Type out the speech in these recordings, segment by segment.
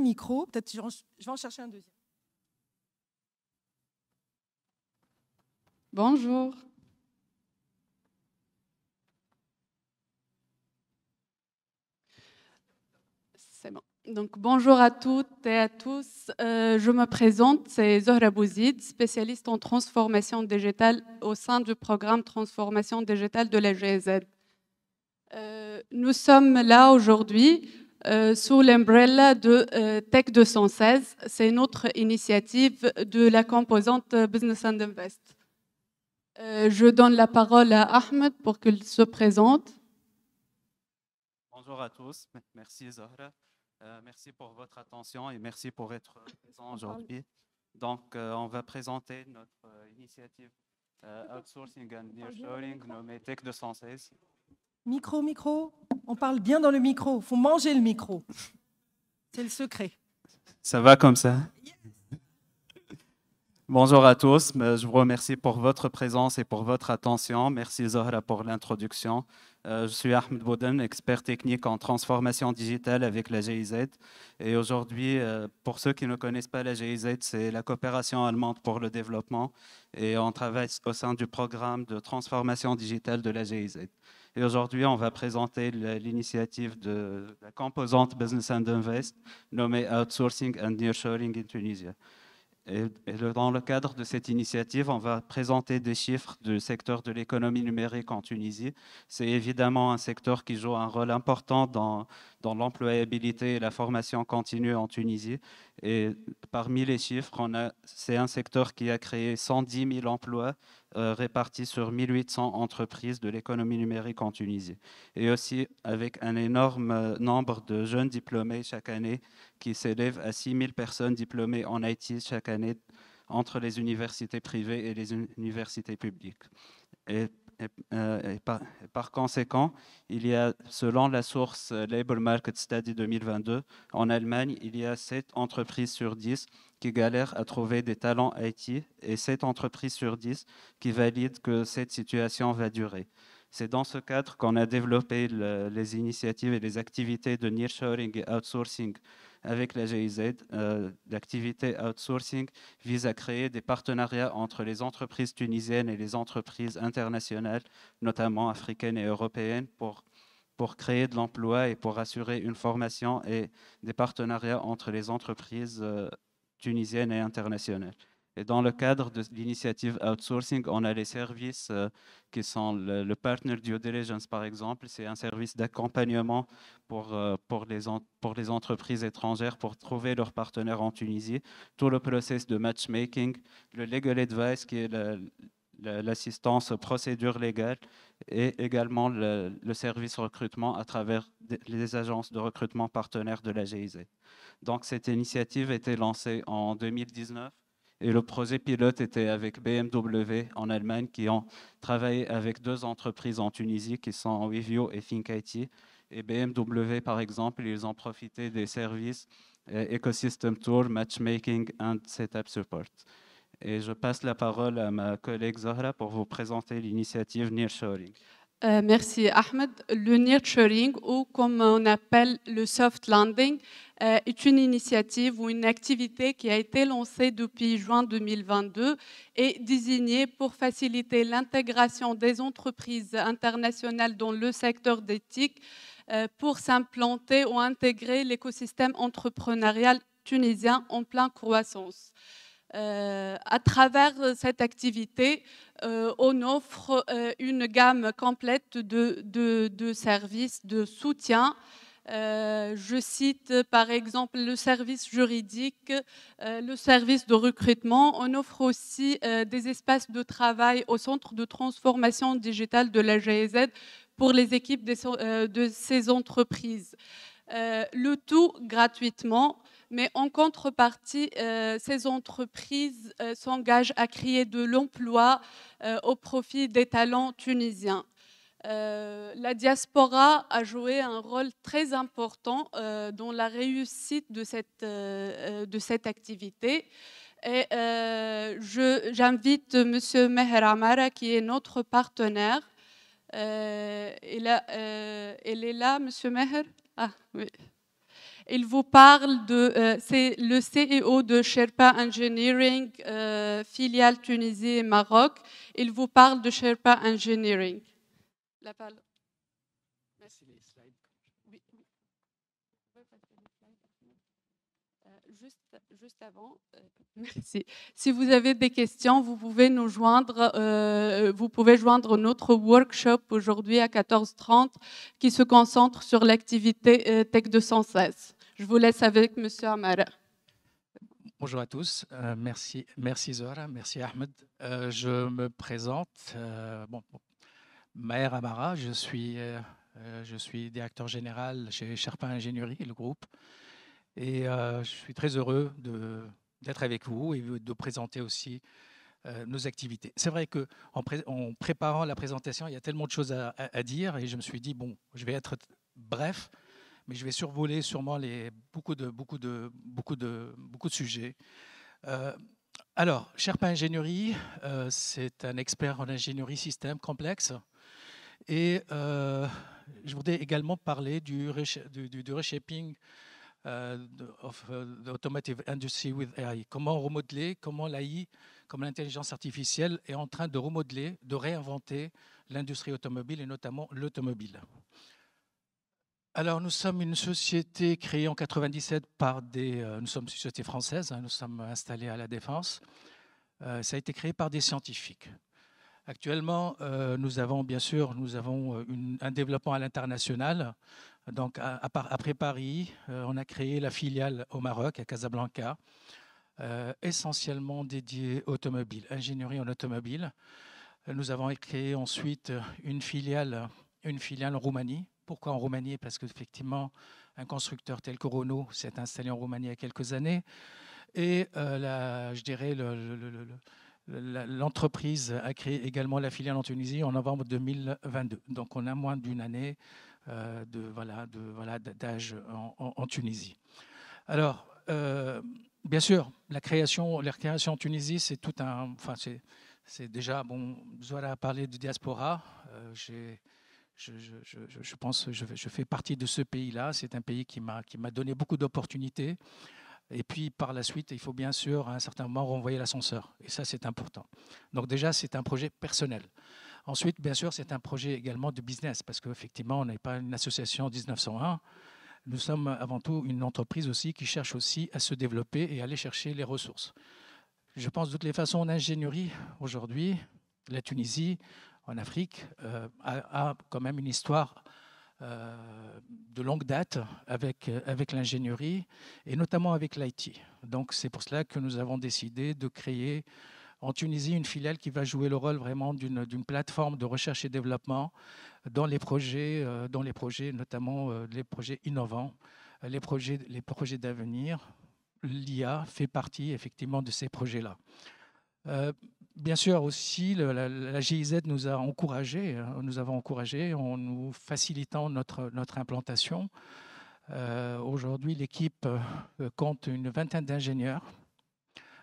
micro. Peut-être je vais en chercher un deuxième. Bonjour. C'est bon. Donc, bonjour à toutes et à tous. Je me présente, c'est Zohra Bouzid, spécialiste en transformation digitale au sein du programme Transformation digitale de la GIZ. Nous sommes là aujourd'hui sous l'umbrella de Tech 216. C'est notre initiative de la composante Business and Invest. Je donne la parole à Ahmed pour qu'il se présente. Bonjour à tous, merci Zohra. Merci pour votre attention et merci pour être présent aujourd'hui. Donc, on va présenter notre initiative Outsourcing and Nearshoring nommée Tech 216. Micro, on parle bien dans le micro, il faut manger le micro. C'est le secret. Ça va comme ça? Bonjour à tous, je vous remercie pour votre présence et pour votre attention. Merci Zohra pour l'introduction. Je suis Ahmed Bouden, expert technique en transformation digitale avec la GIZ. Et aujourd'hui, pour ceux qui ne connaissent pas la GIZ, c'est la coopération allemande pour le développement. Et on travaille au sein du programme de transformation digitale de la GIZ. Et aujourd'hui, on va présenter l'initiative de la composante Business and Invest nommée Outsourcing and Nearshoring in Tunisia. Et dans le cadre de cette initiative, on va présenter des chiffres du secteur de l'économie numérique en Tunisie. C'est évidemment un secteur qui joue un rôle important dans l'employabilité et la formation continue en Tunisie. Et parmi les chiffres, c'est un secteur qui a créé 110 000 emplois répartis sur 1800 entreprises de l'économie numérique en Tunisie. Et aussi avec un énorme nombre de jeunes diplômés chaque année qui s'élève à 6 000 personnes diplômées en IT chaque année entre les universités privées et les universités publiques. Et par conséquent, il y a, selon la source Labor Market Study 2022, en Allemagne, il y a 7 entreprises sur 10 qui galèrent à trouver des talents IT et 7 entreprises sur 10 qui valident que cette situation va durer. C'est dans ce cadre qu'on a développé les initiatives et les activités de nearshoring et outsourcing avec la GIZ. L'activité outsourcing vise à créer des partenariats entre les entreprises tunisiennes et les entreprises internationales, notamment africaines et européennes, pour créer de l'emploi et pour assurer une formation et des partenariats entre les entreprises tunisiennes et internationales. Et dans le cadre de l'initiative outsourcing, on a les services qui sont le partner due diligence, par exemple. C'est un service d'accompagnement pour les entreprises étrangères pour trouver leurs partenaires en Tunisie. Tout le process de matchmaking, le legal advice qui est l'assistance aux procédures légales et également le service recrutement à travers les agences de recrutement partenaires de la GIZ. Donc cette initiative a été lancée en 2019. Et le projet pilote était avec BMW en Allemagne qui ont travaillé avec 2 entreprises en Tunisie qui sont Wivio et ThinkIT. Et BMW, par exemple, ils ont profité des services Ecosystem Tour, Matchmaking and Setup Support. Et je passe la parole à ma collègue Zohra pour vous présenter l'initiative Nearshoring. Merci Ahmed. Le nearshoring, ou comme on appelle le soft landing, est une initiative ou une activité qui a été lancée depuis juin 2022 et désignée pour faciliter l'intégration des entreprises internationales dans le secteur des TIC pour s'implanter ou intégrer l'écosystème entrepreneurial tunisien en pleine croissance. À travers cette activité, on offre une gamme complète de services de soutien. Je cite par exemple le service juridique, le service de recrutement. On offre aussi des espaces de travail au centre de transformation digitale de la GIZ pour les équipes de ces entreprises. Le tout gratuitement. Mais en contrepartie, ces entreprises s'engagent à créer de l'emploi au profit des talents tunisiens. La diaspora a joué un rôle très important dans la réussite de cette activité. Et j'invite M. Meher Amara, qui est notre partenaire. Elle est là, M. Meher? Ah, oui. Il vous parle de, c'est le CEO de Sherpa Engineering, filiale Tunisie et Maroc. Il vous parle de Sherpa Engineering. La parole. Merci. Oui, oui. Juste avant, merci. Si vous avez des questions, vous pouvez nous joindre. Vous pouvez joindre notre workshop aujourd'hui à 14h30 qui se concentre sur l'activité Tech 216. Je vous laisse avec M. Amara. Bonjour à tous. Merci Zohra, merci Ahmed. Je me présente. Maher Amara, je suis directeur général chez Sherpa Ingénierie, le groupe. Et je suis très heureux d'être avec vous et de présenter aussi nos activités. C'est vrai qu'en préparant la présentation, il y a tellement de choses à dire et je me suis dit, bon, je vais être bref, mais je vais survoler sûrement beaucoup de sujets. Alors, Sherpa Ingénierie, c'est un expert en ingénierie système complexe et je voudrais également parler du reshaping of the automotive industry with AI. Comment remodeler, comment l'AI, comme l'intelligence artificielle est en train de remodeler, de réinventer l'industrie automobile et notamment l'automobile. Alors, nous sommes une société créée en 1997 par nous sommes une société française, nous sommes installés à La Défense. Ça a été créé par des scientifiques. Actuellement, nous avons un développement à l'international. Donc, après Paris, on a créé la filiale au Maroc, à Casablanca, essentiellement dédiée automobile, ingénierie en automobile. Nous avons créé ensuite une filiale en Roumanie. Pourquoi en Roumanie? Parce qu'effectivement, un constructeur tel que Renault s'est installé en Roumanie il y a quelques années. Et je dirais, l'entreprise a créé également la filiale en Tunisie en novembre 2022. Donc, on a moins d'une année d'âge en Tunisie. Alors, bien sûr, la création en Tunisie, c'est tout un... Enfin, c'est déjà... Bon, Zohra a parlé de diaspora. Je pense que je fais partie de ce pays-là. C'est un pays qui m'a donné beaucoup d'opportunités. Et puis, par la suite, il faut bien sûr, à un certain moment, renvoyer l'ascenseur. Et ça, c'est important. Donc déjà, c'est un projet personnel. Ensuite, bien sûr, c'est un projet également de business, parce qu'effectivement, on n'est pas une association 1901. Nous sommes avant tout une entreprise aussi qui cherche aussi à se développer et à aller chercher les ressources. Je pense de toutes les façons, en ingénierie, aujourd'hui, la Tunisie, en Afrique, a quand même une histoire de longue date avec l'ingénierie et notamment avec l'IT. Donc c'est pour cela que nous avons décidé de créer en Tunisie une filiale qui va jouer le rôle vraiment d'une plateforme de recherche et développement dans les projets notamment les projets innovants, les projets d'avenir. L'IA fait partie effectivement de ces projets-là. Bien sûr aussi, la GIZ nous a encouragés, en nous facilitant notre implantation. Aujourd'hui, l'équipe compte une vingtaine d'ingénieurs.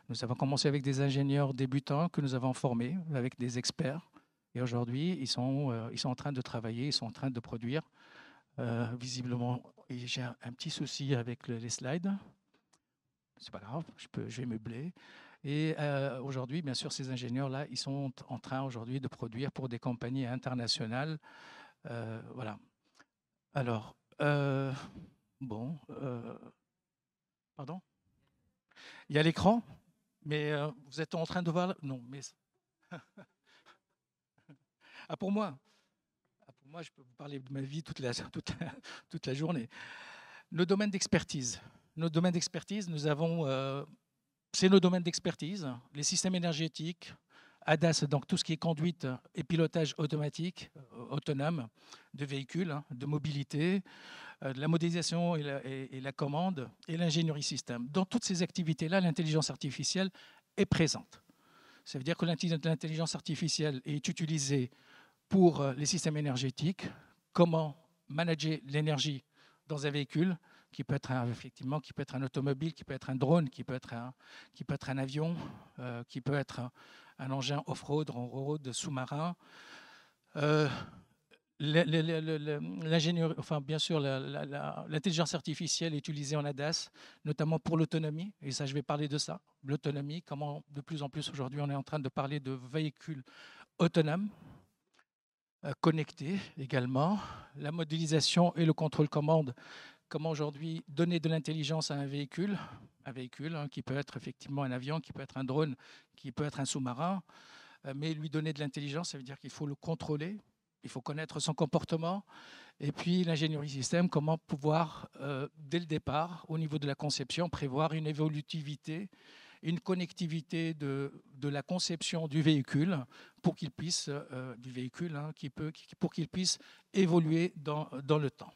Nous avons commencé avec des ingénieurs débutants que nous avons formés avec des experts. Et aujourd'hui, ils sont en train de travailler, ils sont en train de produire. Visiblement, j'ai un petit souci avec les slides. C'est pas grave, je vais meubler. Et aujourd'hui, bien sûr, ces ingénieurs-là, ils sont en train aujourd'hui de produire pour des compagnies internationales. Voilà. Alors, pardon? Il y a l'écran, mais vous êtes en train de voir... Non, mais... pour moi, je peux vous parler de ma vie toute la journée. Nos domaines d'expertise. Nous avons... c'est nos domaines d'expertise, les systèmes énergétiques, ADAS, donc tout ce qui est conduite et pilotage automatique, autonome de véhicules, de mobilité, de la modélisation et la commande et l'ingénierie système. Dans toutes ces activités-là, l'intelligence artificielle est présente. Ça veut dire que l'intelligence artificielle est utilisée pour les systèmes énergétiques, comment manager l'énergie dans un véhicule, qui peut être effectivement, qui peut être un automobile, qui peut être un drone, qui peut être un avion, qui peut être un engin off-road, on-road, sous-marin. l'ingénierie, enfin bien sûr, l'intelligence artificielle est utilisée en ADAS, notamment pour l'autonomie. Et ça, je vais parler de ça, l'autonomie. Comment de plus en plus aujourd'hui, on est en train de parler de véhicules autonomes, connectés également. La modélisation et le contrôle commande. Comment aujourd'hui donner de l'intelligence à un véhicule qui peut être effectivement un avion, qui peut être un drone, qui peut être un sous-marin, mais lui donner de l'intelligence, ça veut dire qu'il faut le contrôler. Il faut connaître son comportement. Et puis l'ingénierie système, comment pouvoir, dès le départ, au niveau de la conception, prévoir une évolutivité, une connectivité de la conception du véhicule pour qu'il puisse, pour qu'il puisse évoluer dans le temps.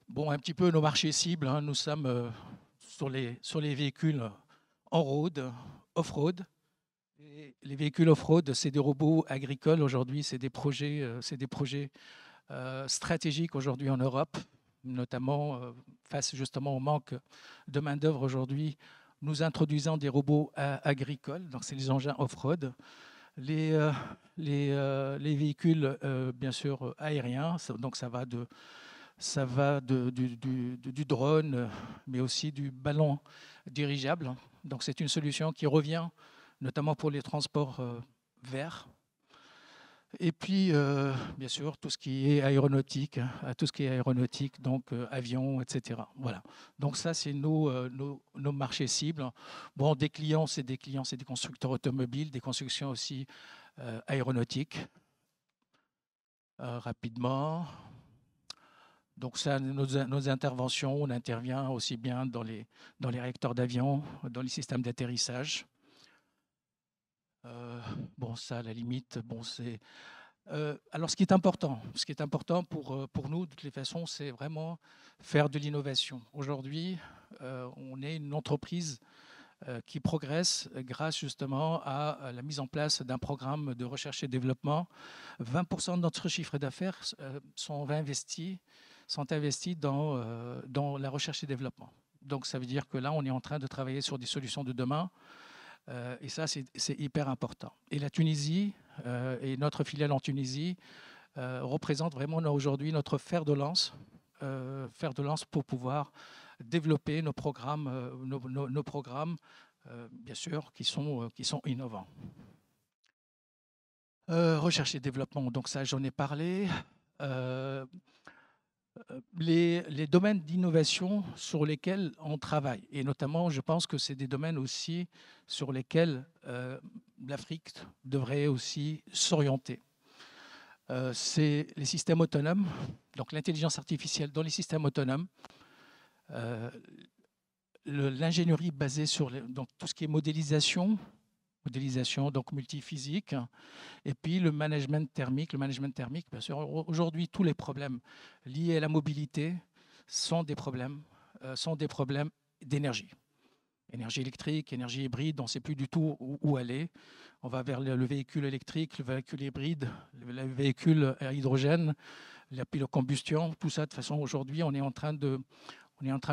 Bon, un petit peu nos marchés cibles, hein, nous sommes sur les véhicules on-road, off-road. Les véhicules off-road, c'est des robots agricoles aujourd'hui, c'est des projets stratégiques aujourd'hui en Europe, notamment face justement au manque de main-d'œuvre aujourd'hui. Nous introduisons des robots agricoles, donc c'est les engins off-road. Les véhicules, bien sûr, aériens, donc ça va du drone, mais aussi du ballon dirigeable. Donc c'est une solution qui revient notamment pour les transports verts. Et puis, bien sûr, tout ce qui est aéronautique, donc avions, etc. Voilà. Donc ça, c'est nos marchés cibles. Bon, des clients, c'est des constructeurs automobiles, des constructions aussi aéronautiques. Rapidement. Donc ça, nos interventions, on intervient aussi bien dans les réacteurs d'avion, dans les systèmes d'atterrissage. Bon, ça, à la limite, bon, c'est... alors, ce qui est important pour nous, de toutes les façons, c'est vraiment faire de l'innovation. Aujourd'hui, on est une entreprise qui progresse grâce justement à la mise en place d'un programme de recherche et développement. 20% de notre chiffre d'affaires sont investis dans la recherche et développement. Donc, ça veut dire que là, on est en train de travailler sur des solutions de demain. Et ça, c'est hyper important. Et la Tunisie et notre filiale en Tunisie représente vraiment aujourd'hui notre fer de lance pour pouvoir développer nos programmes, bien sûr, qui sont innovants. Recherche et développement, donc ça, j'en ai parlé. Les domaines d'innovation sur lesquels on travaille, et notamment, je pense que c'est des domaines aussi sur lesquels l'Afrique devrait aussi s'orienter. C'est les systèmes autonomes, donc l'intelligence artificielle dans les systèmes autonomes, l'ingénierie basée sur donc tout ce qui est modélisation, donc multiphysique, et puis le management thermique. Le management thermique, bien sûr, aujourd'hui, tous les problèmes liés à la mobilité sont des problèmes d'énergie. Énergie électrique, énergie hybride, on ne sait plus du tout où aller. On va vers le véhicule électrique, le véhicule hybride, le véhicule à hydrogène, la combustion, tout ça. De toute façon, aujourd'hui, on est en train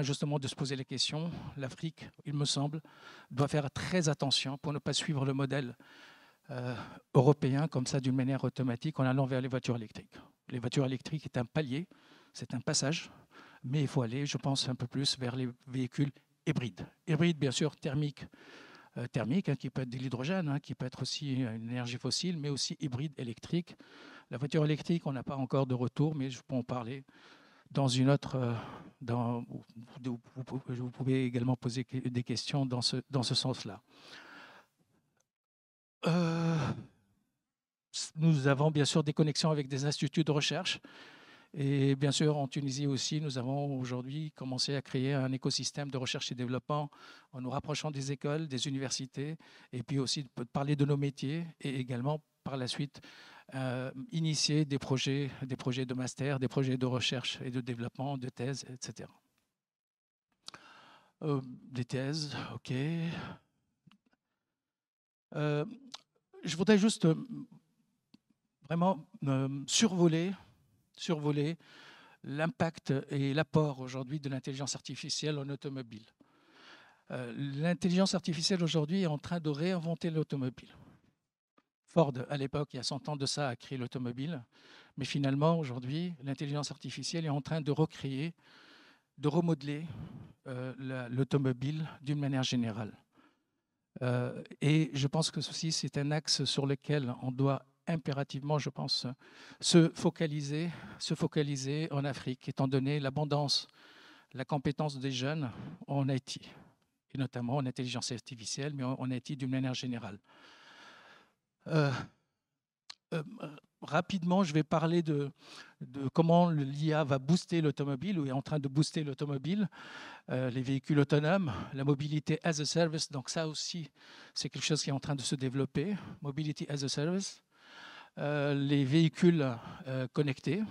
justement de se poser la question. L'Afrique, il me semble, doit faire très attention pour ne pas suivre le modèle européen comme ça d'une manière automatique en allant vers les voitures électriques. Les voitures électriques est un palier, c'est un passage, mais il faut aller, je pense, un peu plus vers les véhicules hybrides. Hybrides, bien sûr, thermique, qui peut être de l'hydrogène, qui peut être aussi une énergie fossile, mais aussi hybride électrique. La voiture électrique, on n'a pas encore de retour, mais je peux en parler dans une autre... vous pouvez également poser des questions dans ce sens-là. Nous avons bien sûr des connexions avec des instituts de recherche. Et bien sûr, en Tunisie aussi, nous avons aujourd'hui commencé à créer un écosystème de recherche et développement en nous rapprochant des écoles, des universités, et puis aussi de parler de nos métiers et également par la suite initier des projets de master, des projets de recherche et de développement, de thèses, etc. Des thèses, ok. Je voudrais juste vraiment survoler l'impact et l'apport aujourd'hui de l'intelligence artificielle en automobile. L'intelligence artificielle aujourd'hui est en train de réinventer l'automobile. Ford, à l'époque, il y a 100 ans de ça, a créé l'automobile. Mais finalement, aujourd'hui, l'intelligence artificielle est en train de recréer, de remodeler l'automobile d'une manière générale. Et je pense que ceci, c'est un axe sur lequel on doit impérativement, je pense, se focaliser en Afrique, étant donné l'abondance, la compétence des jeunes en IT, et notamment en intelligence artificielle, mais en IT d'une manière générale. Rapidement, je vais parler de comment l'IA va booster l'automobile, ou est en train de booster l'automobile, les véhicules autonomes, la mobilité as a service. Donc ça aussi, c'est quelque chose qui est en train de se développer, mobility as a service, les véhicules connectés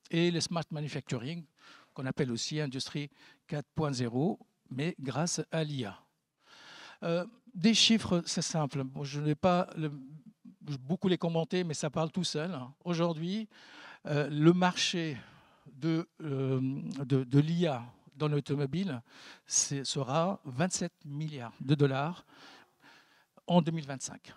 et le smart manufacturing, qu'on appelle aussi industrie 4.0, mais grâce à l'IA. Des chiffres, c'est simple. Bon, je ne vais pas beaucoup les commenter, mais ça parle tout seul. Aujourd'hui, le marché de l'IA dans l'automobile sera 27 milliards de dollars en 2025.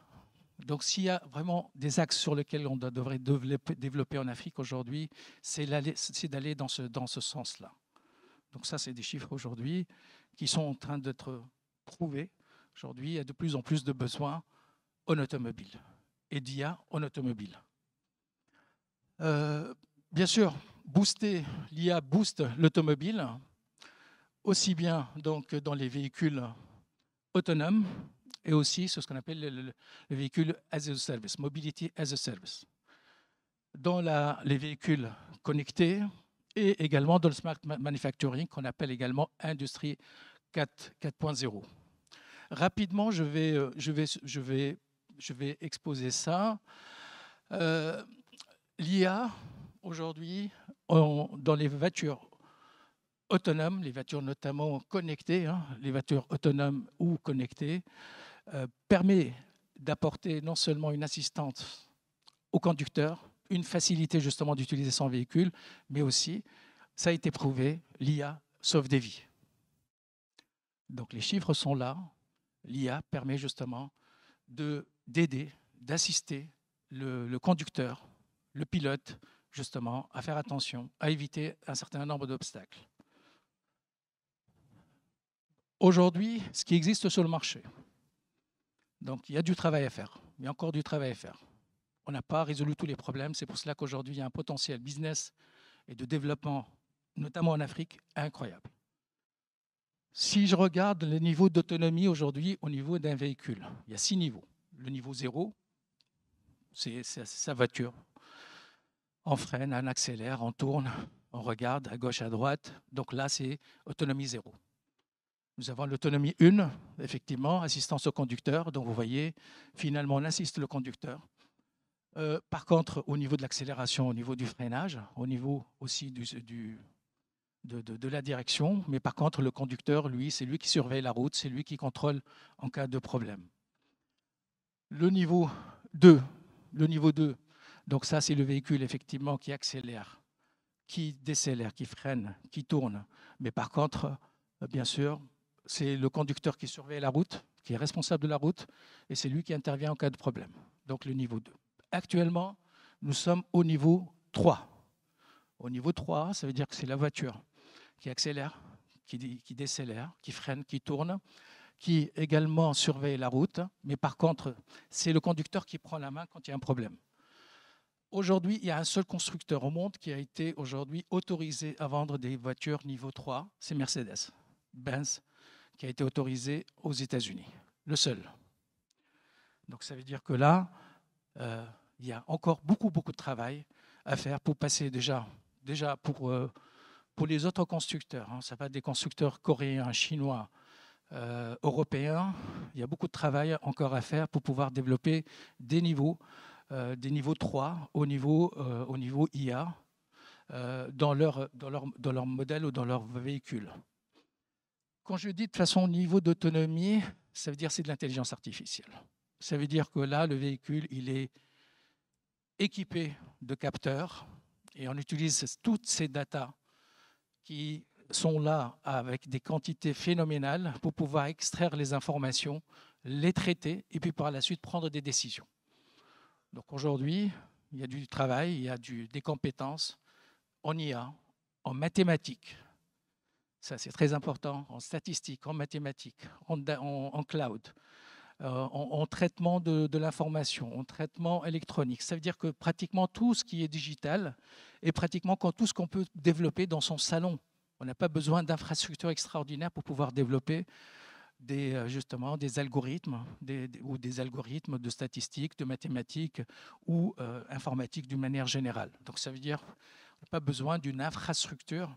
Donc, s'il y a vraiment des axes sur lesquels on devrait développer en Afrique aujourd'hui, c'est d'aller dans ce sens-là. Donc ça, c'est des chiffres aujourd'hui qui sont en train d'être prouvés. Aujourd'hui, il y a de plus en plus de besoins en automobile et d'IA en automobile. Bien sûr, l'IA booste l'automobile, aussi bien donc dans les véhicules autonomes et aussi sur ce qu'on appelle le véhicule as a service, mobility as a service. Dans les véhicules connectés et également dans le smart manufacturing qu'on appelle également industrie 4.0. Rapidement, je vais exposer ça. L'IA, aujourd'hui, dans les voitures autonomes, les voitures notamment connectées, les voitures autonomes ou connectées, permet d'apporter non seulement une assistance au conducteur, une facilité justement d'utiliser son véhicule, mais aussi, ça a été prouvé, l'IA sauve des vies. Donc les chiffres sont là. L'IA permet justement d'aider, d'assister le conducteur, le pilote, justement, à faire attention, à éviter un certain nombre d'obstacles. Aujourd'hui, ce qui existe sur le marché, donc il y a du travail à faire, il y a encore du travail à faire. On n'a pas résolu tous les problèmes, c'est pour cela qu'aujourd'hui, il y a un potentiel business et de développement, notamment en Afrique, incroyable. Si je regarde les niveaux d'autonomie aujourd'hui au niveau d'un véhicule, il y a 6 niveaux. Le niveau 0, c'est sa voiture. On freine, on accélère, on tourne, on regarde à gauche, à droite. Donc là, c'est autonomie 0. Nous avons l'autonomie 1, effectivement, assistance au conducteur. Donc vous voyez, finalement, on assiste le conducteur. Par contre, au niveau de l'accélération, au niveau du freinage, au niveau aussi de la direction, mais par contre, le conducteur, lui, c'est lui qui surveille la route, c'est lui qui contrôle en cas de problème. Le niveau 2, donc ça, c'est le véhicule, effectivement, qui accélère, qui décélère, qui freine, qui tourne. Mais par contre, bien sûr, c'est le conducteur qui surveille la route, qui est responsable de la route, et c'est lui qui intervient en cas de problème. Donc, le niveau 2. Actuellement, nous sommes au niveau 3. Au niveau 3, ça veut dire que c'est la voiture qui accélère, qui décélère, qui freine, qui tourne, qui également surveille la route, mais par contre, c'est le conducteur qui prend la main quand il y a un problème. Aujourd'hui, il y a un seul constructeur au monde qui a été aujourd'hui autorisé à vendre des voitures niveau 3, c'est Mercedes-Benz, qui a été autorisé aux États-Unis, le seul. Donc ça veut dire que là, il y a encore beaucoup de travail à faire pour passer déjà pour les autres constructeurs. Ça va des constructeurs coréens, chinois, européens. Il y a beaucoup de travail encore à faire pour pouvoir développer des niveaux 3 au niveau IA dans leur modèle ou dans leur véhicule. Quand je dis de façon niveau d'autonomie, ça veut dire c'est de l'intelligence artificielle. Ça veut dire que là, le véhicule, il est équipé de capteurs et on utilise toutes ces datas qui sont là avec des quantités phénoménales pour pouvoir extraire les informations, les traiter et puis par la suite prendre des décisions. Donc aujourd'hui, il y a du travail, il y a des compétences en IA, en mathématiques. Ça, c'est très important, en statistiques, en mathématiques, en cloud, en traitement de l'information, en traitement électronique. Ça veut dire que pratiquement tout ce qui est digital et pratiquement tout ce qu'on peut développer dans son salon. On n'a pas besoin d'infrastructures extraordinaires pour pouvoir développer justement des algorithmes ou des algorithmes de statistiques, de mathématiques ou informatique d'une manière générale. Donc ça veut dire qu'on n'a pas besoin d'une infrastructure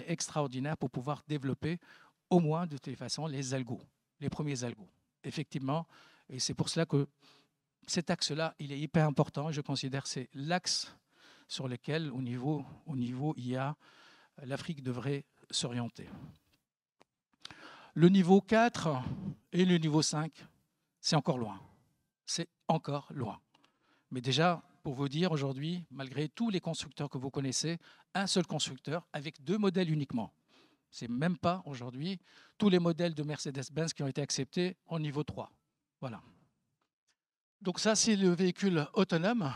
extraordinaire pour pouvoir développer au moins de toute façon les algos, les premiers algos. Effectivement, et c'est pour cela que cet axe-là, il est hyper important. Je considère que c'est l'axe sur lequel, au niveau IA, l'Afrique devrait s'orienter. Le niveau 4 et le niveau 5, c'est encore loin. C'est encore loin. Mais déjà, pour vous dire, aujourd'hui, malgré tous les constructeurs que vous connaissez, un seul constructeur avec 2 modèles uniquement. Ce n'est même pas aujourd'hui tous les modèles de Mercedes-Benz qui ont été acceptés en niveau 3. Voilà. Donc ça, c'est le véhicule autonome.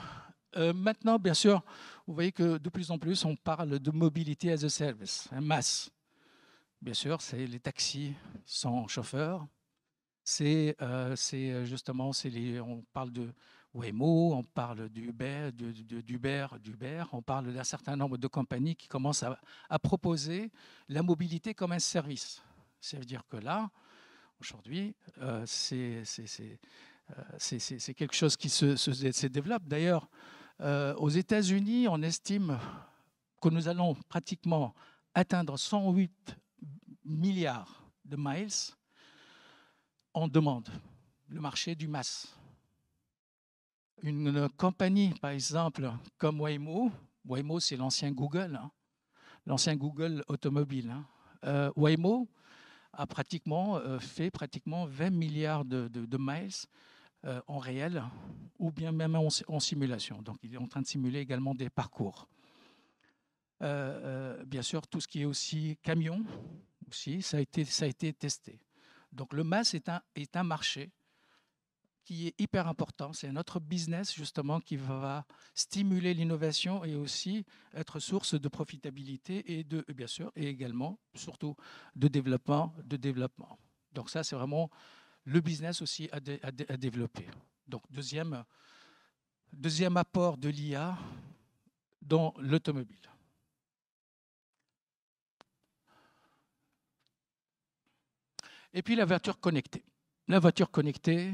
Maintenant, bien sûr, vous voyez que de plus en plus, on parle de mobility as a service, un MaaS. Bien sûr, c'est les taxis sans chauffeur. Justement, on parle de Waymo, on parle d'Uber, on parle d'un certain nombre de compagnies qui commencent à proposer la mobilité comme un service. Ça veut dire que là, aujourd'hui, c'est quelque chose qui se développe. D'ailleurs, aux États-Unis, on estime que nous allons pratiquement atteindre 108 milliards de miles en demande, le marché du MaaS. Une compagnie, par exemple, comme Waymo, c'est l'ancien Google, l'ancien Google automobile. Waymo a fait pratiquement 20 milliards de miles en réel ou bien même en simulation. Donc, il est en train de simuler également des parcours. Bien sûr, tout ce qui est aussi camion, aussi, ça a été testé. Donc, le MaaS est un marché qui est hyper important. C'est notre business, justement, qui va stimuler l'innovation et aussi être source de profitabilité et bien sûr, et également, surtout, de développement. Donc, ça, c'est vraiment le business aussi à développer. Donc, deuxième apport de l'IA dans l'automobile. Et puis la voiture connectée. La voiture connectée,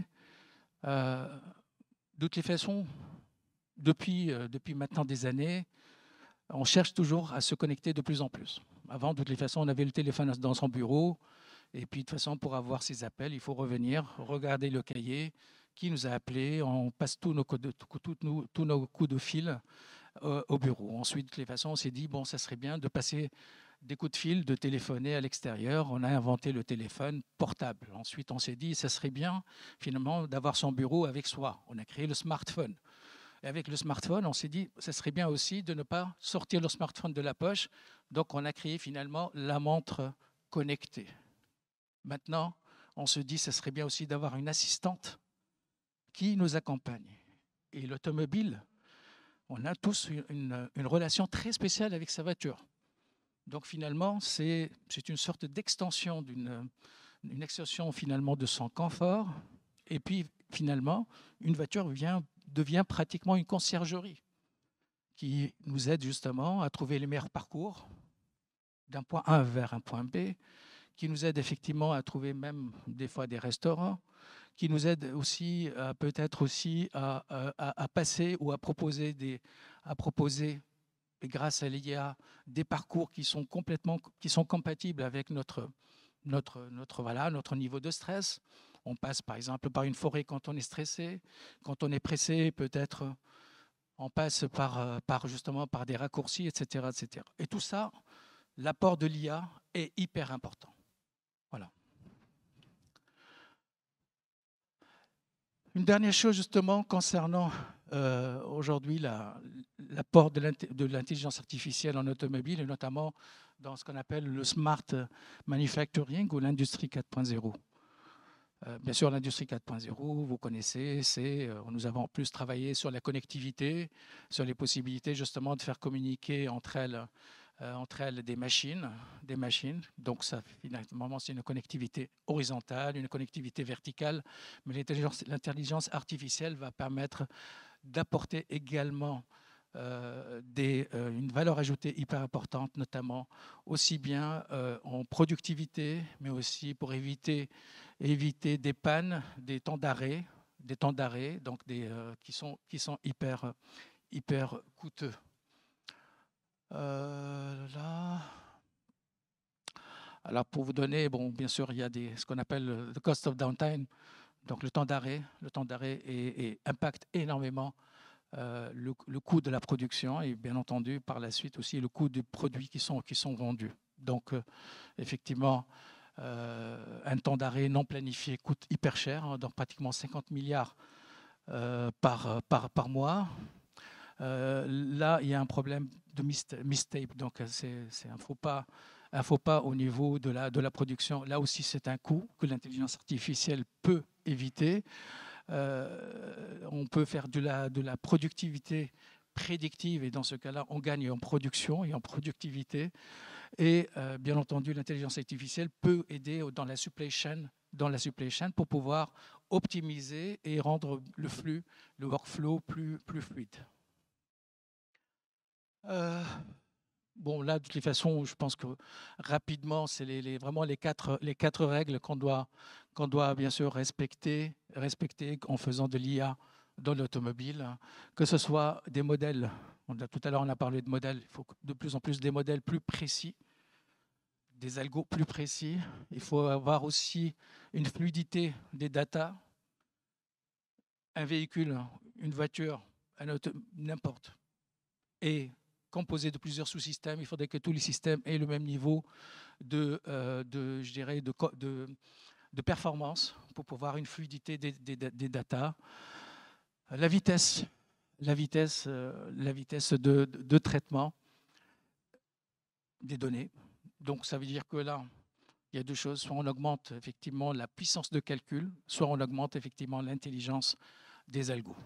de toutes les façons, depuis maintenant des années, on cherche toujours à se connecter de plus en plus. Avant, de toutes les façons, on avait le téléphone dans son bureau, et puis de toute façon, pour avoir ces appels, il faut revenir, regarder le cahier, qui nous a appelés, on passe tous nos coups de fil au bureau. Ensuite, de toutes les façons, on s'est dit, bon, ça serait bien de passer des coups de fil, de téléphoner à l'extérieur. On a inventé le téléphone portable. Ensuite, on s'est dit, ça serait bien finalement d'avoir son bureau avec soi. On a créé le smartphone. Et avec le smartphone, on s'est dit, ça serait bien aussi de ne pas sortir le smartphone de la poche. Donc, on a créé finalement la montre connectée. Maintenant, on se dit, ça serait bien aussi d'avoir une assistante qui nous accompagne. Et l'automobile, on a tous une relation très spéciale avec sa voiture. Donc finalement, c'est une sorte d'extension une extension finalement de son confort. Et puis finalement, une voiture devient pratiquement une conciergerie qui nous aide justement à trouver les meilleurs parcours d'un point A vers un point B, qui nous aide effectivement à trouver même des fois des restaurants, qui nous aide aussi peut-être aussi à passer ou à proposer et grâce à l'IA, des parcours qui sont compatibles avec notre niveau de stress. On passe par exemple par une forêt quand on est stressé, quand on est pressé, peut-être on passe justement par des raccourcis, etc., etc. Et tout ça, l'apport de l'IA est hyper important. Voilà. Une dernière chose justement concernant aujourd'hui l'apport de l'intelligence artificielle en automobile et notamment dans ce qu'on appelle le smart manufacturing ou l'industrie 4.0. Bien sûr, l'industrie 4.0, vous connaissez, nous avons en plus travaillé sur la connectivité, sur les possibilités justement de faire communiquer entre elles des machines. Donc, ça, finalement, c'est une connectivité horizontale, une connectivité verticale. Mais l'intelligence artificielle va permettre d'apporter également une valeur ajoutée hyper importante, notamment aussi bien en productivité, mais aussi pour éviter des pannes, des temps d'arrêt, donc qui sont hyper coûteux. Là. Alors pour vous donner, bon, bien sûr, il y a ce qu'on appelle le cost of downtime, donc le temps d'arrêt impacte énormément le coût de la production et bien entendu par la suite aussi le coût des produits qui sont vendus. Donc effectivement, un temps d'arrêt non planifié coûte hyper cher, hein, donc pratiquement 50 milliards par mois. Là, il y a un problème de mistape, donc c'est un faux pas au niveau de la production. Là aussi, c'est un coût que l'intelligence artificielle peut éviter. On peut faire de la productivité prédictive et dans ce cas-là, on gagne en production et en productivité. Et bien entendu, l'intelligence artificielle peut aider dans la supply chain pour pouvoir optimiser et rendre le workflow plus fluide. Bon, là, de toute façon, je pense que rapidement, c'est vraiment les quatre règles qu'on doit bien sûr respecter en faisant de l'IA dans l'automobile, que ce soit des modèles. Tout à l'heure, on a parlé de modèles. Il faut de plus en plus des modèles plus précis, des algos plus précis. Il faut avoir aussi une fluidité des datas. Un véhicule, une voiture, n'importe. Et composé de plusieurs sous-systèmes, il faudrait que tous les systèmes aient le même niveau de performance pour pouvoir une fluidité des datas. La vitesse de traitement des données. Donc, ça veut dire que là, il y a deux choses. Soit on augmente effectivement la puissance de calcul, soit on augmente effectivement l'intelligence des algos.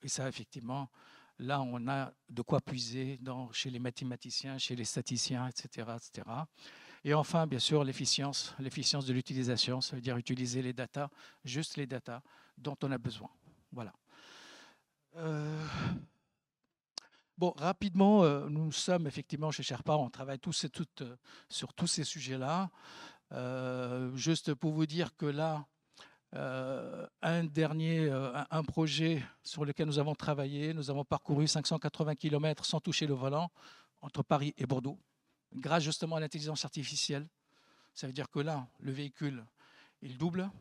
Et ça, effectivement, là, on a de quoi puiser chez les mathématiciens, chez les statisticiens, etc., etc. Et enfin, bien sûr, l'efficience de l'utilisation, ça veut dire utiliser les datas, juste les datas dont on a besoin. Voilà. Bon, rapidement, nous sommes effectivement chez Sherpa, on travaille tous et toutes sur tous ces sujets-là. Juste pour vous dire que là, un projet sur lequel nous avons travaillé, nous avons parcouru 580 km sans toucher le volant entre Paris et Bordeaux, grâce justement à l'intelligence artificielle. Ça veut dire que là, le véhicule, il double,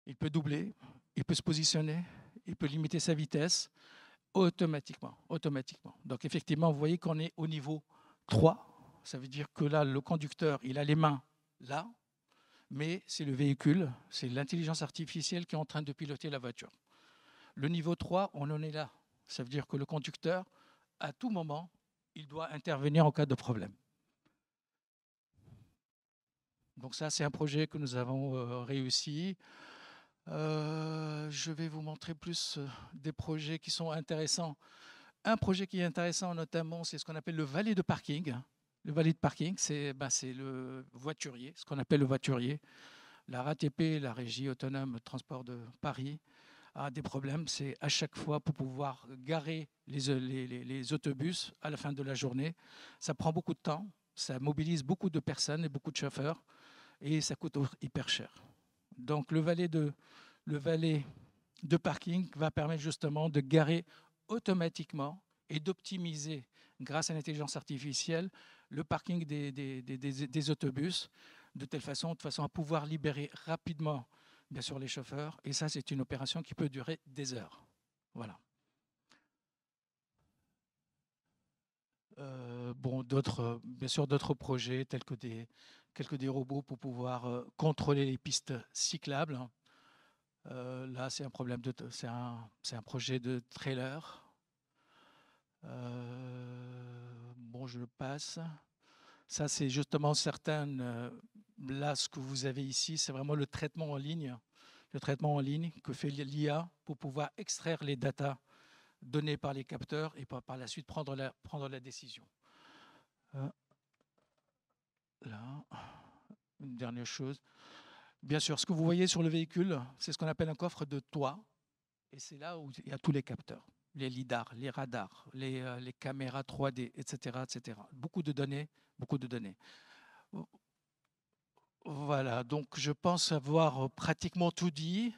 il peut doubler, il peut se positionner, il peut limiter sa vitesse automatiquement. Donc effectivement, vous voyez qu'on est au niveau 3. Ça veut dire que là, le conducteur, il a les mains là, mais c'est le véhicule, c'est l'intelligence artificielle qui est en train de piloter la voiture. Le niveau 3, on en est là. Ça veut dire que le conducteur, à tout moment, il doit intervenir en cas de problème. Donc ça, c'est un projet que nous avons réussi. Je vais vous montrer plus des projets qui sont intéressants. Un projet qui est intéressant notamment, c'est ce qu'on appelle le valet de parking. Le valet de parking, c'est le voiturier, ce qu'on appelle le voiturier. La RATP, la Régie autonome transport de Paris, a des problèmes. C'est à chaque fois pour pouvoir garer les autobus à la fin de la journée. Ça prend beaucoup de temps, ça mobilise beaucoup de personnes et beaucoup de chauffeurs et ça coûte hyper cher. Donc le valet de parking va permettre justement de garer automatiquement et d'optimiser, grâce à l'intelligence artificielle, le parking des autobus de façon à pouvoir libérer rapidement, bien sûr, les chauffeurs. Et ça, c'est une opération qui peut durer des heures. Voilà. Bon, bien sûr, d'autres projets tels que des robots pour pouvoir contrôler les pistes cyclables. Là, c'est un projet de trailer. Bon, je le passe. Ça, c'est justement certaines. Là, ce que vous avez ici, c'est vraiment le traitement en ligne le traitement en ligne que fait l'IA pour pouvoir extraire les datas données par les capteurs et par la suite prendre la décision. Là, une dernière chose. Bien sûr, ce que vous voyez sur le véhicule, c'est ce qu'on appelle un coffre de toit. Et c'est là où il y a tous les capteurs, les lidars, les radars, les caméras 3D, etc., etc. Beaucoup de données, beaucoup de données. Voilà, donc je pense avoir pratiquement tout dit.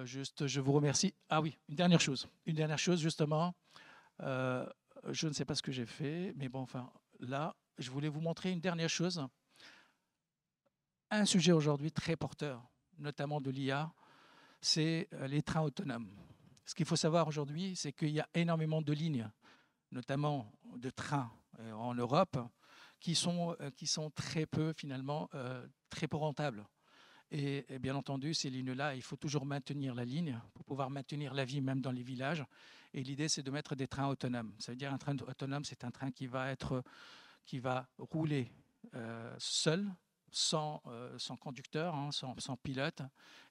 Juste, je vous remercie. Ah oui, une dernière chose justement. Je ne sais pas ce que j'ai fait, mais bon, enfin, là, je voulais vous montrer une dernière chose. Un sujet aujourd'hui très porteur, notamment de l'IA, c'est les trains autonomes. Ce qu'il faut savoir aujourd'hui, c'est qu'il y a énormément de lignes, notamment de trains en Europe, qui sont très peu, finalement, très peu rentables. Et bien entendu, ces lignes-là, il faut toujours maintenir la ligne pour pouvoir maintenir la vie même dans les villages. Et l'idée, c'est de mettre des trains autonomes. Ça veut dire un train autonome, c'est un train qui va rouler seul, sans conducteur, hein, sans pilote.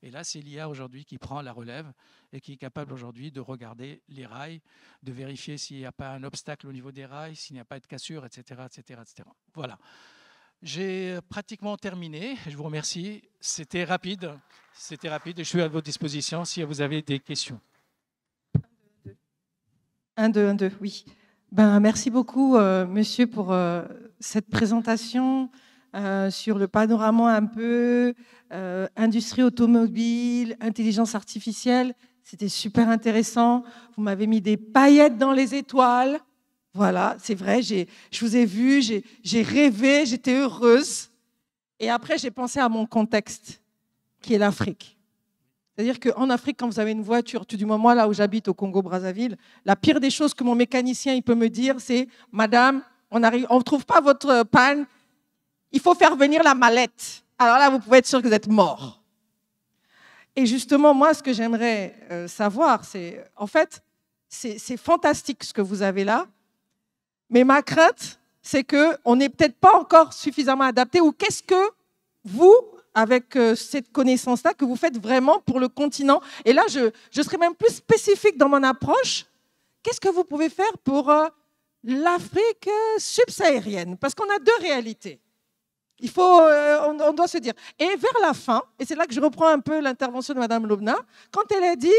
Et là, c'est l'IA aujourd'hui qui prend la relève et qui est capable aujourd'hui de regarder les rails, de vérifier s'il n'y a pas un obstacle au niveau des rails, s'il n'y a pas de cassure, etc., etc., etc. Voilà. J'ai pratiquement terminé. Je vous remercie. C'était rapide. Je suis à votre disposition si vous avez des questions. 1, 2, 1, 2, oui. Ben, merci beaucoup, monsieur, pour cette présentation sur le panorama un peu, industrie automobile, intelligence artificielle. C'était super intéressant. Vous m'avez mis des paillettes dans les étoiles. Voilà, c'est vrai, je vous ai vu, j'ai rêvé, j'étais heureuse. Et après, j'ai pensé à mon contexte, qui est l'Afrique. C'est-à-dire qu'en Afrique, quand vous avez une voiture, tout du moment là où j'habite au Congo-Brazzaville, la pire des choses que mon mécanicien il peut me dire, c'est « Madame, on ne trouve pas votre panne, il faut faire venir la mallette. » Alors là, vous pouvez être sûr que vous êtes mort. Et justement, moi, ce que j'aimerais savoir, c'est, en fait, c'est fantastique ce que vous avez là, mais ma crainte, c'est qu'on n'est peut-être pas encore suffisamment adapté, ou qu'est-ce que vous, avec cette connaissance-là, que vous faites vraiment pour le continent? Et là, je serais même plus spécifique dans mon approche. Qu'est-ce que vous pouvez faire pour l'Afrique subsaharienne? Parce qu'on a deux réalités. On doit se dire. Et vers la fin, et c'est là que je reprends un peu l'intervention de Mme Lobna, quand elle a dit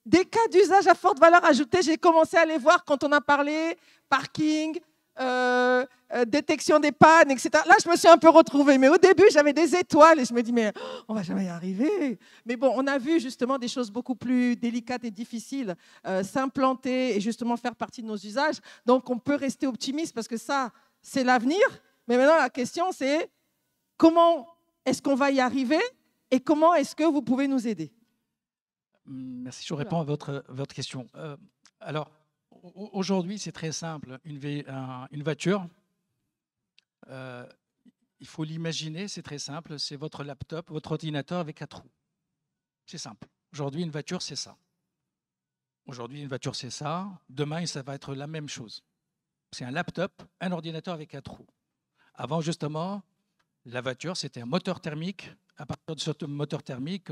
des cas d'usage à forte valeur ajoutée, j'ai commencé à les voir quand on a parlé parking, détection des pannes, etc. Là, je me suis un peu retrouvée. Mais au début, j'avais des étoiles et je me dis, mais on ne va jamais y arriver. Mais bon, on a vu justement des choses beaucoup plus délicates et difficiles s'implanter et justement faire partie de nos usages. Donc, on peut rester optimiste parce que ça, c'est l'avenir. Mais maintenant, la question, c'est comment est-ce qu'on va y arriver et comment est-ce que vous pouvez nous aider? Merci, je réponds à votre question. Alors, aujourd'hui, c'est très simple. Une voiture, il faut l'imaginer, c'est très simple. C'est votre laptop, votre ordinateur avec 4 roues. C'est simple. Aujourd'hui, une voiture, c'est ça. Aujourd'hui, une voiture, c'est ça. Demain, ça va être la même chose. C'est un laptop, un ordinateur avec 4 roues. Avant, justement, la voiture, c'était un moteur thermique. À partir de ce moteur thermique,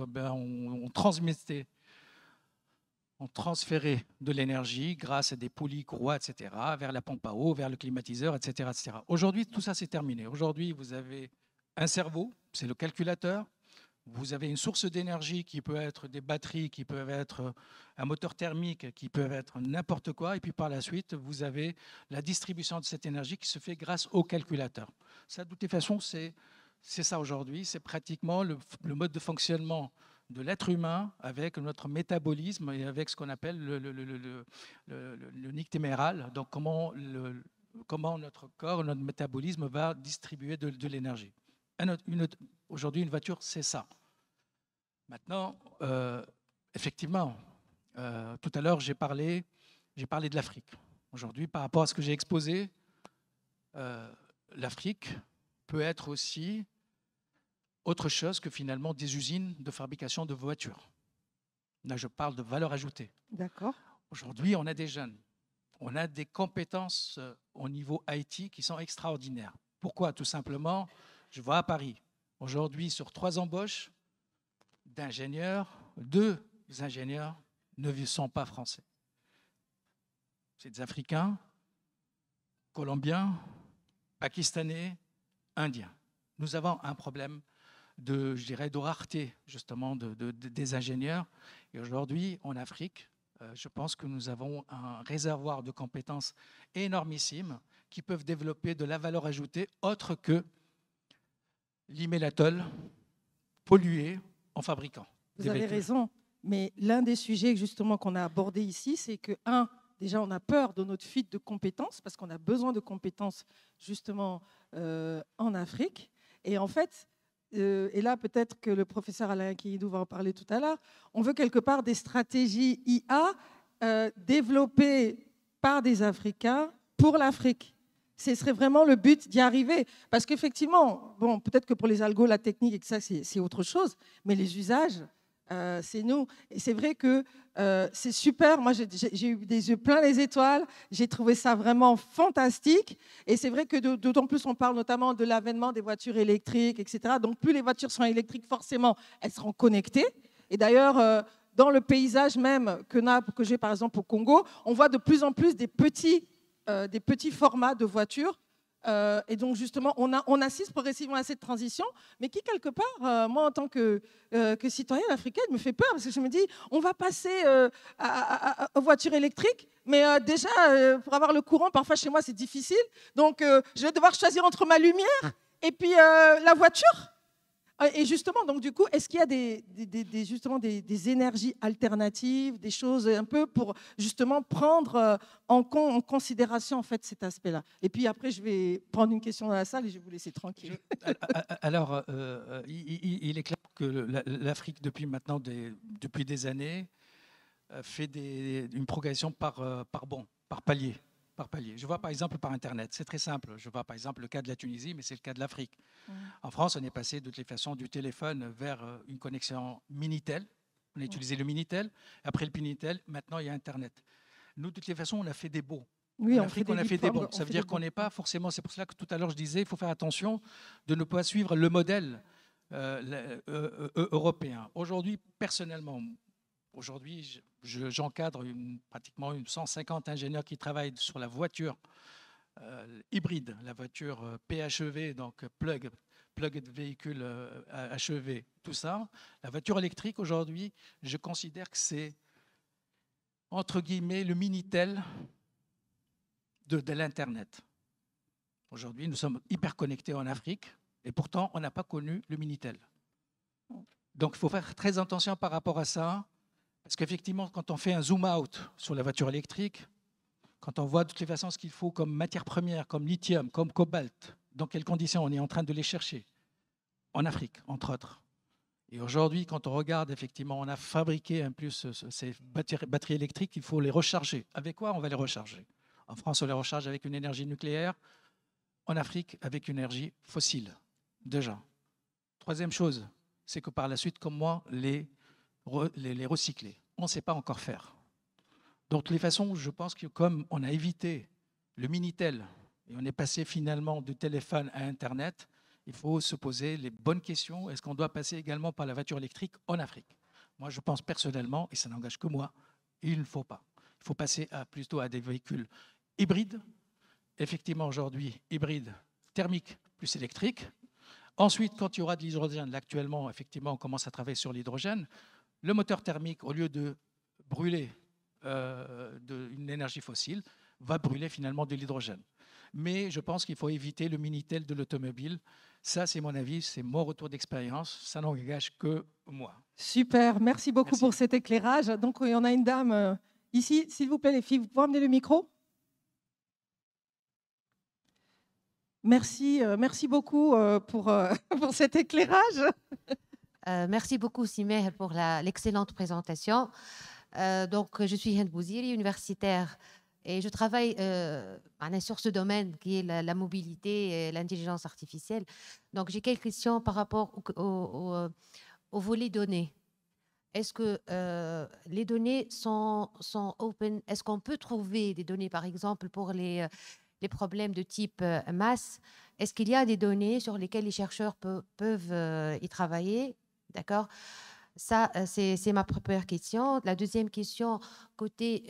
on transférait de l'énergie grâce à des poulies, courroies, etc., vers la pompe à eau, vers le climatiseur, etc., etc. Aujourd'hui, tout ça, c'est terminé. Aujourd'hui, vous avez un cerveau, c'est le calculateur. Vous avez une source d'énergie qui peut être des batteries, qui peuvent être un moteur thermique, qui peuvent être n'importe quoi. Et puis par la suite, vous avez la distribution de cette énergie qui se fait grâce au calculateur. Ça, de toute façon, c'est ça aujourd'hui. C'est pratiquement le mode de fonctionnement de l'être humain avec notre métabolisme et avec ce qu'on appelle le nictéméral. Donc comment notre corps, notre métabolisme va distribuer de l'énergie. Aujourd'hui, une voiture, c'est ça. Maintenant, effectivement, tout à l'heure, j'ai parlé de l'Afrique. Aujourd'hui, par rapport à ce que j'ai exposé, l'Afrique peut être aussi autre chose que finalement des usines de fabrication de voitures. Là, je parle de valeur ajoutée. D'accord. Aujourd'hui, on a des jeunes. On a des compétences au niveau IT qui sont extraordinaires. Pourquoi? Tout simplement, je vois à Paris, aujourd'hui, sur 3 embauches, d'ingénieurs, 2 ingénieurs ne sont pas français. C'est des Africains, Colombiens, Pakistanais, Indiens. Nous avons un problème de, je dirais, de rareté justement des ingénieurs. Et aujourd'hui, en Afrique, je pense que nous avons un réservoir de compétences énormissime qui peuvent développer de la valeur ajoutée autre que l'immélatol pollué en fabriquant. Vous avez raison, mais l'un des sujets justement qu'on a abordé ici, c'est que, déjà on a peur de notre fuite de compétences, parce qu'on a besoin de compétences justement en Afrique. Et en fait, et là peut-être que le professeur Alain Kiyidou va en parler tout à l'heure, on veut quelque part des stratégies IA développées par des Africains pour l'Afrique. Ce serait vraiment le but d'y arriver. Parce qu'effectivement, bon, peut-être que pour les algos, la technique, et que ça, c'est autre chose, mais les usages, c'est nous. Et c'est vrai que c'est super. Moi, j'ai eu des yeux pleins les étoiles. J'ai trouvé ça vraiment fantastique. Et c'est vrai que d'autant plus, on parle notamment de l'avènement des voitures électriques, etc. Donc, plus les voitures seront électriques, forcément, elles seront connectées. Et d'ailleurs, dans le paysage même que j'ai, par exemple, au Congo, on voit de plus en plus des petits formats de voitures. Et donc, justement, on assiste progressivement à cette transition, mais qui, quelque part, moi, en tant que citoyenne africaine, me fait peur, parce que je me dis, on va passer aux voitures électriques, mais déjà, pour avoir le courant, parfois, chez moi, c'est difficile. Donc, je vais devoir choisir entre ma lumière et puis la voiture. Et justement, donc du coup, est-ce qu'il y a justement des énergies alternatives, des choses un peu pour justement prendre en considération en fait cet aspect-là? Et puis après, je vais prendre une question dans la salle et je vais vous laisser tranquille. Alors, il est clair que l'Afrique, depuis des années, fait une progression par palier. Je vois par exemple par Internet, c'est très simple. Je vois par exemple le cas de la Tunisie, mais c'est le cas de l'Afrique. En France, on est passé de toutes les façons du téléphone vers une connexion Minitel. On a utilisé le Minitel. Après le Minitel, maintenant il y a Internet. Nous, de toutes les façons, on a fait des baux. Oui, en Afrique, on a fait des bons. Ça veut dire qu'on n'est pas forcément. C'est pour cela que tout à l'heure je disais, il faut faire attention de ne pas suivre le modèle européen. Aujourd'hui, personnellement. Aujourd'hui, j'encadre pratiquement 150 ingénieurs qui travaillent sur la voiture hybride, la voiture PHEV, donc plug de véhicule HEV, tout ça. La voiture électrique, aujourd'hui, je considère que c'est, entre guillemets, le Minitel de l'Internet. Aujourd'hui, nous sommes hyper connectés en Afrique et pourtant, on n'a pas connu le Minitel. Donc, il faut faire très attention par rapport à ça. Parce qu'effectivement, quand on fait un zoom out sur la voiture électrique, quand on voit de toutes les façons ce qu'il faut comme matière première, comme lithium, comme cobalt, dans quelles conditions on est en train de les chercher, en Afrique, entre autres. Et aujourd'hui, quand on regarde, effectivement, on a fabriqué en plus ces batteries électriques, il faut les recharger. Avec quoi on va les recharger? En France, on les recharge avec une énergie nucléaire. En Afrique, avec une énergie fossile, déjà. Troisième chose, c'est que par la suite, comme moi, les recycler. On ne sait pas encore faire. Donc, de toutes les façons, je pense que comme on a évité le Minitel et on est passé finalement du téléphone à Internet, il faut se poser les bonnes questions. Est-ce qu'on doit passer également par la voiture électrique en Afrique? Moi, je pense personnellement, et ça n'engage que moi, il ne faut pas. Il faut passer plutôt à des véhicules hybrides. Effectivement, aujourd'hui, hybrides, thermiques plus électriques. Ensuite, quand il y aura de l'hydrogène, là, actuellement, effectivement, on commence à travailler sur l'hydrogène. Le moteur thermique, au lieu de brûler une énergie fossile, va brûler finalement de l'hydrogène. Mais je pense qu'il faut éviter le Minitel de l'automobile. Ça, c'est mon avis, c'est mon retour d'expérience. Ça n'engage que moi. Super, merci beaucoup pour cet éclairage. Donc, il y en a une dame ici. S'il vous plaît, les filles, vous pouvez emmener le micro? Merci, merci beaucoup pour cet éclairage. Merci beaucoup, Simeh, pour l'excellente présentation. Donc, je suis Hind Bouziri, universitaire, et je travaille sur ce domaine qui est la mobilité et l'intelligence artificielle. Donc, j'ai quelques questions par rapport au volet données. Est-ce que les données sont open? Est-ce qu'on peut trouver des données, par exemple, pour les problèmes de type masse? Est-ce qu'il y a des données sur lesquelles les chercheurs peuvent y travailler? D'accord. Ça, c'est ma première question. La deuxième question, côté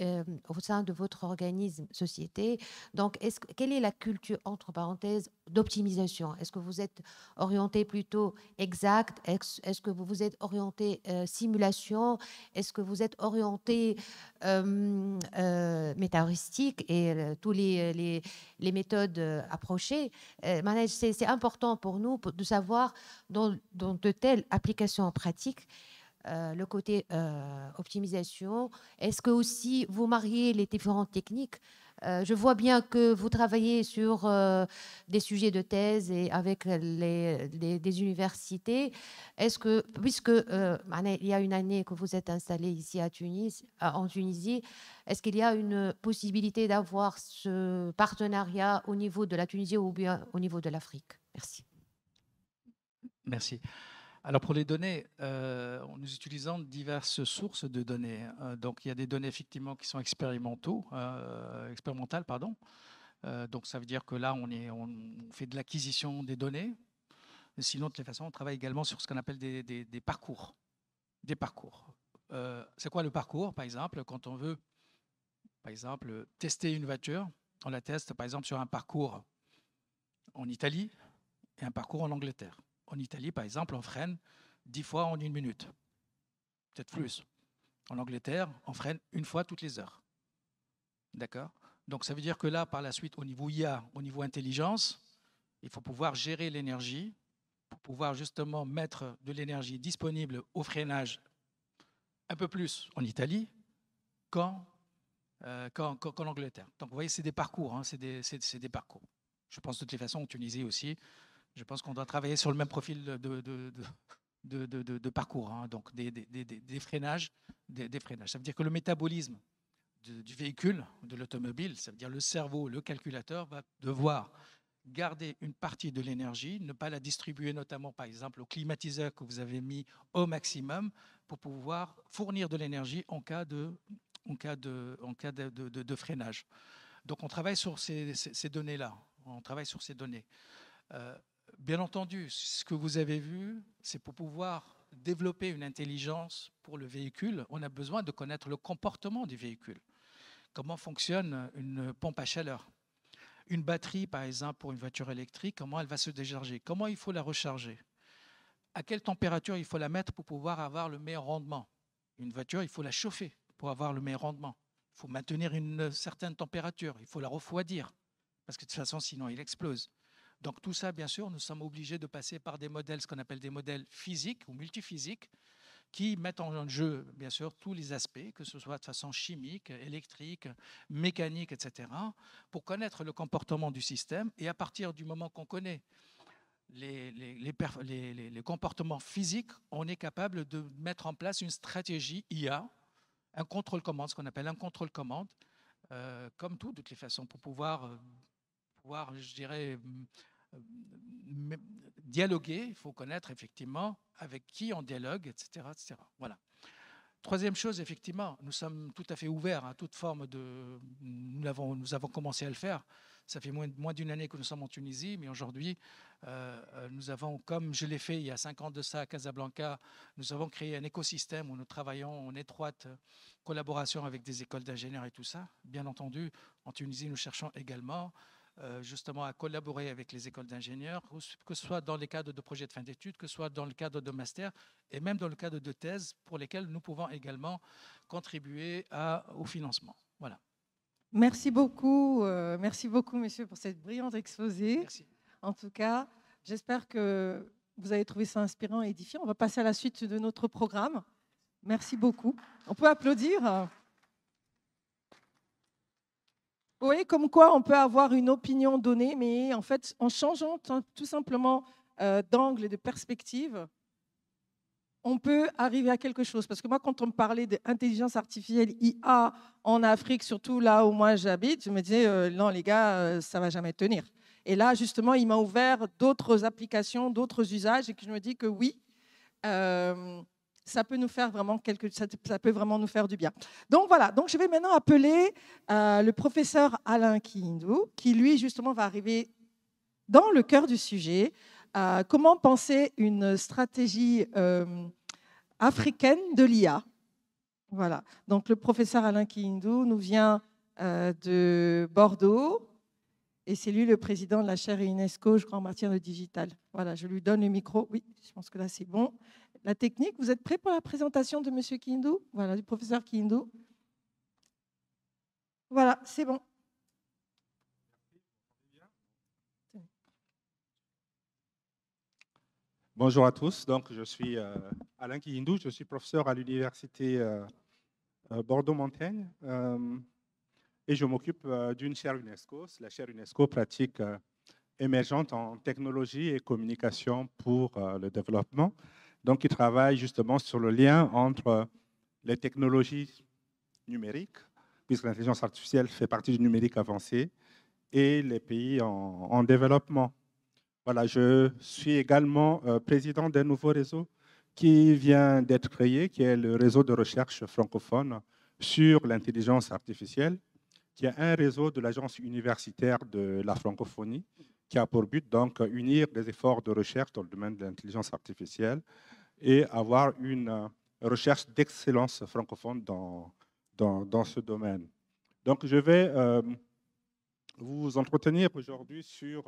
au sein de votre organisme, société, donc quelle est la culture, entre parenthèses, d'optimisation? Est-ce que vous êtes orienté plutôt exact? Est-ce que vous vous êtes orienté simulation? Est-ce que vous êtes orienté métaheuristique et tous les méthodes approchées? C'est important pour nous de savoir dans de telles applications pratiques le côté optimisation. Est-ce que aussi vous mariez les différentes techniques? Je vois bien que vous travaillez sur des sujets de thèse et avec des universités. Est-ce que, puisque il y a une année que vous êtes installé ici à Tunis, en Tunisie, est-ce qu'il y a une possibilité d'avoir ce partenariat au niveau de la Tunisie ou bien au niveau de l'Afrique? Merci. Merci. Alors pour les données, nous utilisons diverses sources de données. Donc il y a des données effectivement qui sont expérimentales, pardon. Donc ça veut dire que là on fait de l'acquisition des données. Sinon de toute façon on travaille également sur ce qu'on appelle des parcours. Des parcours. C'est quoi le parcours? Par exemple, quand on veut, par exemple, tester une voiture, on la teste par exemple sur un parcours en Italie et un parcours en Angleterre. En Italie, par exemple, on freine 10 fois en 1 minute, peut-être plus. En Angleterre, on freine 1 fois toutes les heures. D'accord? Donc, ça veut dire que là, par la suite, au niveau IA, au niveau intelligence, il faut pouvoir gérer l'énergie pour pouvoir justement mettre de l'énergie disponible au freinage un peu plus en Italie qu'en Angleterre. Donc, vous voyez, c'est des parcours, hein, c'est des parcours. Je pense de toutes les façons en Tunisie aussi. Je pense qu'on doit travailler sur le même profil de parcours, hein, donc des freinages, Ça veut dire que le métabolisme du véhicule, de l'automobile, ça veut dire le cerveau, le calculateur va devoir garder une partie de l'énergie, ne pas la distribuer notamment par exemple au climatiseur que vous avez mis au maximum pour pouvoir fournir de l'énergie en cas de freinage. Donc on travaille sur ces données-là, on travaille sur ces données. Bien entendu, ce que vous avez vu, c'est pour pouvoir développer une intelligence pour le véhicule, on a besoin de connaître le comportement du véhicule. Comment fonctionne une pompe à chaleur? Une batterie, par exemple, pour une voiture électrique, comment elle va se décharger? Comment il faut la recharger? À quelle température il faut la mettre pour pouvoir avoir le meilleur rendement? Une voiture, il faut la chauffer pour avoir le meilleur rendement. Il faut maintenir une certaine température, il faut la refroidir, parce que de toute façon, sinon, il explose. Donc tout ça, bien sûr, nous sommes obligés de passer par des modèles, ce qu'on appelle des modèles physiques ou multiphysiques, qui mettent en jeu, bien sûr, tous les aspects, que ce soit de façon chimique, électrique, mécanique, etc., pour connaître le comportement du système. Et à partir du moment qu'on connaît les comportements physiques, on est capable de mettre en place une stratégie IA, un contrôle-commande, ce qu'on appelle un contrôle-commande, comme tout, de toutes les façons, pour pouvoir, je dirais, dialoguer. Il faut connaître effectivement avec qui on dialogue, etc., etc. Voilà. Troisième chose, effectivement, nous sommes tout à fait ouverts à toute forme de... Nous avons commencé à le faire. Ça fait moins d'une année que nous sommes en Tunisie, mais aujourd'hui, nous avons, comme je l'ai fait il y a 5 ans de ça à Casablanca, nous avons créé un écosystème où nous travaillons en étroite collaboration avec des écoles d'ingénieurs et tout ça. Bien entendu, en Tunisie, nous cherchons également justement à collaborer avec les écoles d'ingénieurs, que ce soit dans les cadres de projets de fin d'études, que ce soit dans le cadre de master et même dans le cadre de thèses pour lesquelles nous pouvons également contribuer au financement. Voilà. Merci beaucoup, monsieur, pour cette brillante exposé. Merci. En tout cas, j'espère que vous avez trouvé ça inspirant et édifiant. On va passer à la suite de notre programme. Merci beaucoup. On peut applaudir. Vous voyez comme quoi on peut avoir une opinion donnée, mais en fait, en changeant tout simplement d'angle et de perspective, on peut arriver à quelque chose. Parce que moi, quand on me parlait d'intelligence artificielle IA en Afrique, surtout là où moi j'habite, je me disais, non les gars, ça ne va jamais tenir. Et là, justement, il m'a ouvert d'autres applications, d'autres usages, et que je me dis que oui, ça peut nous faire vraiment ça peut vraiment nous faire du bien. Donc voilà, donc je vais maintenant appeler le professeur Alain Kihindou, qui lui justement va arriver dans le cœur du sujet. Comment penser une stratégie africaine de l'IA. Voilà. Donc, le professeur Alain Kihindou nous vient de Bordeaux et c'est lui le président de la chaire UNESCO, je crois, en matière de digital. Voilà, je lui donne le micro. Oui, je pense que là, c'est bon. La technique, vous êtes prêts pour la présentation de M. Kihindou? Voilà, du professeur Kihindou. Voilà, c'est bon. Bonjour à tous, donc je suis Alain Kihindou, je suis professeur à l'université Bordeaux-Montaigne et je m'occupe d'une chaire UNESCO, la chaire UNESCO pratique émergente en technologie et communication pour le développement, donc qui travaille justement sur le lien entre les technologies numériques, puisque l'intelligence artificielle fait partie du numérique avancé, et les pays en développement. Voilà, je suis également président d'un nouveau réseau qui vient d'être créé, qui est le réseau de recherche francophone sur l'intelligence artificielle, qui est un réseau de l'Agence universitaire de la francophonie, qui a pour but donc unir des efforts de recherche dans le domaine de l'intelligence artificielle et avoir une recherche d'excellence francophone dans ce domaine. Donc je vais vous entretenir aujourd'hui sur